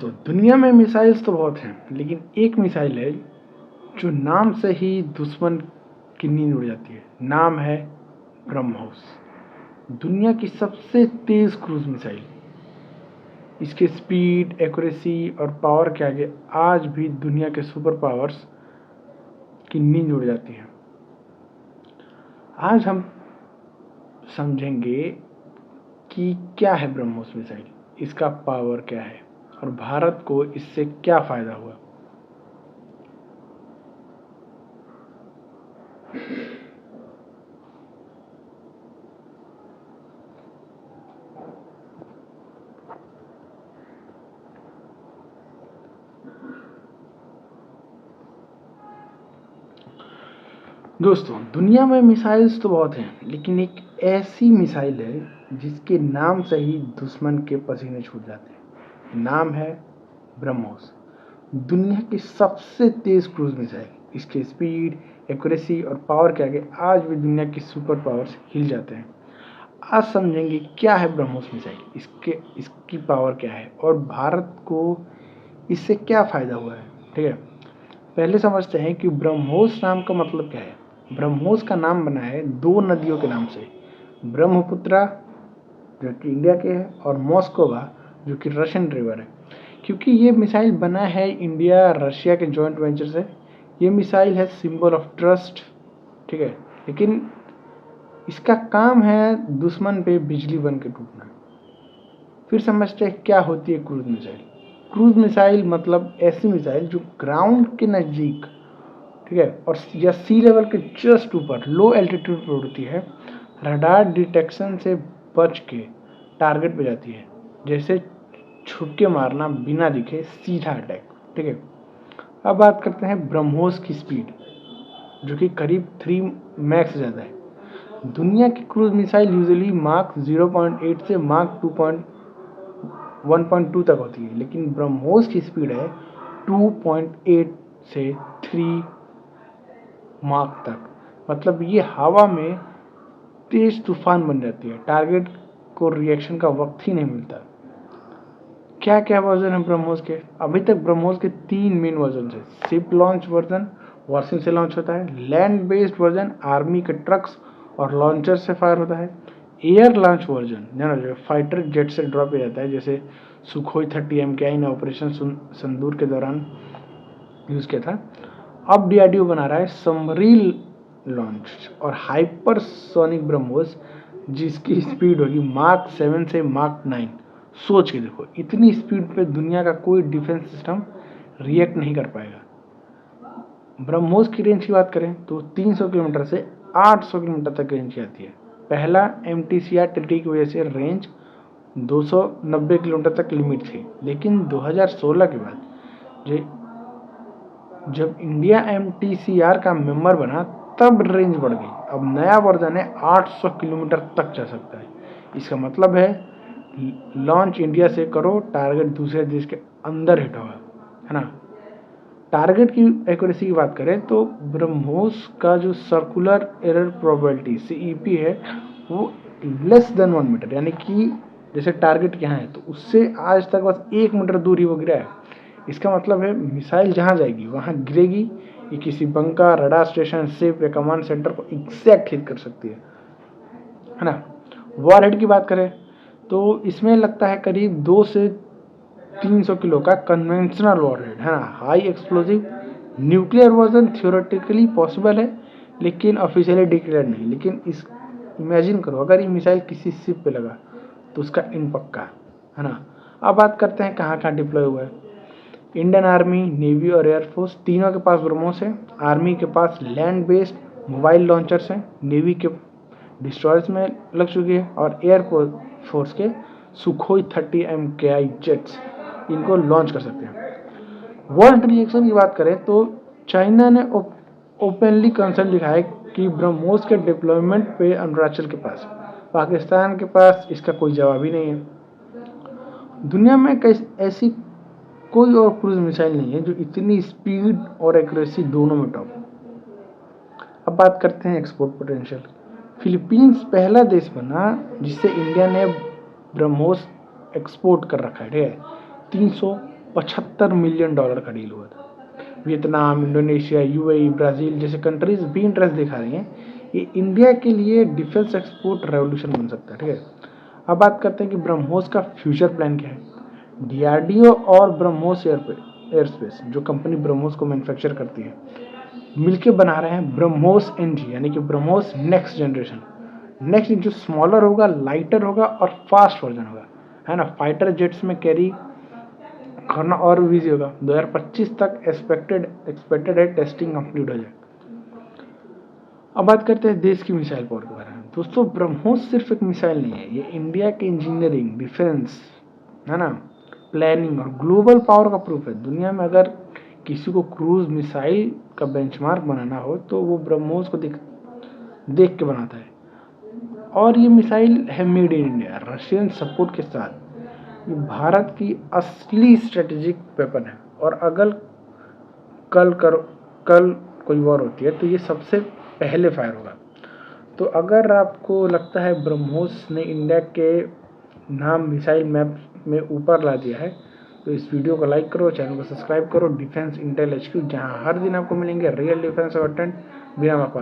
तो दुनिया में मिसाइल्स तो बहुत हैं, लेकिन एक मिसाइल है जो नाम से ही दुश्मन की नींद उड़ जाती है। नाम है ब्रह्मोस। दुनिया की सबसे तेज क्रूज मिसाइल। इसके स्पीड, एक्यूरेसी और पावर के आगे आज भी दुनिया के सुपर पावर्स की नींद उड़ जाती है। आज हम समझेंगे कि क्या है ब्रह्मोस मिसाइल, इसका पावर क्या है और भारत को इससे क्या फायदा हुआ। दोस्तों, दुनिया में मिसाइल्स तो बहुत हैं, लेकिन एक ऐसी मिसाइल है जिसके नाम से ही दुश्मन के पसीने छूट जाते हैं। नाम है ब्रह्मोस। दुनिया की सबसे तेज क्रूज मिसाइल। इसके स्पीड, एक्यूरेसी और पावर के आगे आज भी दुनिया की सुपर पावर्स हिल जाते हैं। आज समझेंगे क्या है ब्रह्मोस मिसाइल, इसकी पावर क्या है और भारत को इससे क्या फायदा हुआ है। ठीक है, पहले समझते हैं कि ब्रह्मोस नाम का मतलब क्या है। ब्रह्मोस का नाम बना है दो नदियों के नाम से, ब्रह्मपुत्रा जो कि इंडिया के है और मॉस्कोवा जो कि रशियन रिवर है। क्योंकि ये मिसाइल बना है इंडिया रशिया के जॉइंट वेंचर से। ये मिसाइल है सिंबल ऑफ ट्रस्ट। ठीक है, लेकिन इसका काम है दुश्मन पे बिजली बन के टूटना। फिर समझते हैं क्या होती है क्रूज मिसाइल। क्रूज मिसाइल मतलब ऐसी मिसाइल जो ग्राउंड के नज़दीक, ठीक है, और या सी लेवल के जस्ट ऊपर लो एल्टीट्यूड पर उड़ती है। रडार डिटेक्शन से बच के टारगेट पे जाती है, जैसे छुप के मारना बिना दिखे, सीधा अटैक। ठीक है, अब बात करते हैं ब्रह्मोस की स्पीड, जो कि करीब 3 मैक्स से ज़्यादा है। दुनिया की क्रूज मिसाइल यूजुअली मार्क 0.8 से मार्क 1.2 तक होती है, लेकिन ब्रह्मोस की स्पीड है 2.8 से 3 मार्क तक। मतलब ये हवा में तेज तूफान बन जाती है। टारगेट को रिएक्शन का वक्त ही नहीं मिलता। क्या क्या वर्जन है ब्रह्मोस के? अभी तक ब्रह्मोस के 3 मेन वर्जन है। शिप लॉन्च वर्जन वाशिंग से लॉन्च होता है। लैंड बेस्ड वर्जन आर्मी के ट्रक्स और लॉन्चर से फायर होता है। एयर लॉन्च वर्जन जो फाइटर जेट से ड्रॉप किया जाता है, जैसे सुखोई 30 MKI ने ऑपरेशन सिंदूर के दौरान यूज किया था। अब डीआरडीओ बना रहा है सबमरीन लॉन्च और हाइपरसोनिक ब्रह्मोस, जिसकी स्पीड होगी मार्क 7 से मार्क 9। सोच के देखो, इतनी स्पीड पे दुनिया का कोई डिफेंस सिस्टम रिएक्ट नहीं कर पाएगा। ब्रह्मोस की रेंज की बात करें तो 300 किलोमीटर से 800 किलोमीटर तक रेंज की आती है। पहला MTCR ट्रीटी की वजह से रेंज 290 किलोमीटर तक लिमिट थी, लेकिन 2016 के बाद जब इंडिया MTCR का मेंबर बना तब रेंज बढ़ गई। अब नया वर्जन है 800 किलोमीटर तक जा सकता है। इसका मतलब है लॉन्च इंडिया से करो, टारगेट दूसरे देश के अंदर हिट होगा, है ना। टारगेट की एक्यूरेसी की बात करें तो ब्रह्मोस का जो सर्कुलर एरर प्रोबेबिलिटी CEP है वो लेस देन 1 मीटर, यानी कि जैसे टारगेट यहाँ है तो उससे आज तक बस 1 मीटर दूर ही वो गिरा है। इसका मतलब है मिसाइल जहाँ जाएगी वहाँ गिरेगी। ये किसी बंकर, रडार स्टेशन, शिप या कमांड सेंटर को एग्जैक्ट हिट कर सकती है ना। वॉरहेड की बात करें तो इसमें लगता है करीब 2 से 300 किलो का कन्वेंशनल वॉरहेड, है ना। High explosive nuclear version theoretically possible है, लेकिन ऑफिशियली डिक्लेयर नहीं। लेकिन इस इमेजिन करो अगर ये मिसाइल किसी शिप पे लगा तो उसका इन पक्का, है ना। अब बात करते हैं कहाँ कहाँ डिप्लॉय हुआ है। इंडियन आर्मी, नेवी और एयरफोर्स तीनों के पास ब्रह्मोस है। आर्मी के पास लैंड बेस्ड मोबाइल लॉन्चर्स हैं। नेवी के डिस्ट्रॉयर्स में लग चुकी है और एयर फोर्स के सुखोई 30 MKI जेट्स इनको लॉन्च कर सकते हैं। वर्ल्ड रिएक्शन की बात करें तो चाइना ने ओपनली कंसर्न दिखाया है कि ब्रह्मोस के डिप्लॉयमेंट पे अरुणाचल के पास, पाकिस्तान के पास इसका कोई जवाब ही नहीं है। दुनिया में ऐसी कोई और क्रूज मिसाइल नहीं है जो इतनी स्पीड और एक्यूरेसी दोनों में टॉप। अब बात करते हैं एक्सपोर्ट पोटेंशियल। फिलीपींस पहला देश बना जिससे इंडिया ने ब्रह्मोस एक्सपोर्ट कर रखा है। 300 $75 मिलियन का डील हुआ था। वियतनाम, इंडोनेशिया, यूएई, ब्राज़ील जैसे कंट्रीज भी इंटरेस्ट दिखा रही हैं। ये इंडिया के लिए डिफेंस एक्सपोर्ट रेवोल्यूशन बन सकता है। ठीक है, अब बात करते हैं कि ब्रह्मोस का फ्यूचर प्लान क्या है। डीआरडीओ और ब्रह्मोस एयरस्पेस, जो कंपनी ब्रह्मोस को मैन्युफैक्चर करती है, मिलके बना रहे हैं ब्रह्मोस एनजी, यानी कि ब्रह्मोस नेक्स्ट जनरेशन। नेक्स्ट जो स्मॉलर होगा, लाइटर होगा और फास्ट वर्जन होगा, है ना। फाइटर जेट्स में कैरी करना और भी ईजी होगा। 2025 तक एक्सपेक्टेड है टेस्टिंग कंप्लीट हो जाए। अब बात करते हैं देश की मिसाइल पावर के बारे में। दोस्तों, ब्रह्मोस सिर्फ एक मिसाइल नहीं है, ये इंडिया के इंजीनियरिंग, डिफेंस, है ना, प्लानिंग और ग्लोबल पावर का प्रूफ है। दुनिया में अगर किसी को क्रूज मिसाइल का बेंचमार्क बनाना हो तो वो ब्रह्मोस को देख के बनाता है। और ये मिसाइल है made in India, Russian support के साथ। ये भारत की असली स्ट्रेटेजिक वेपन है। और अगर कल कोई वॉर होती है तो ये सबसे पहले फायर होगा। तो अगर आपको लगता है ब्रह्मोस ने इंडिया के नाम मिसाइल मैप में ऊपर ला दिया है तो इस वीडियो को लाइक करो, चैनल को सब्सक्राइब करो। डिफेंस इंटेल HQ, जहां हर दिन आपको मिलेंगे रियल डिफेंस कंटेंट बिना बकवास।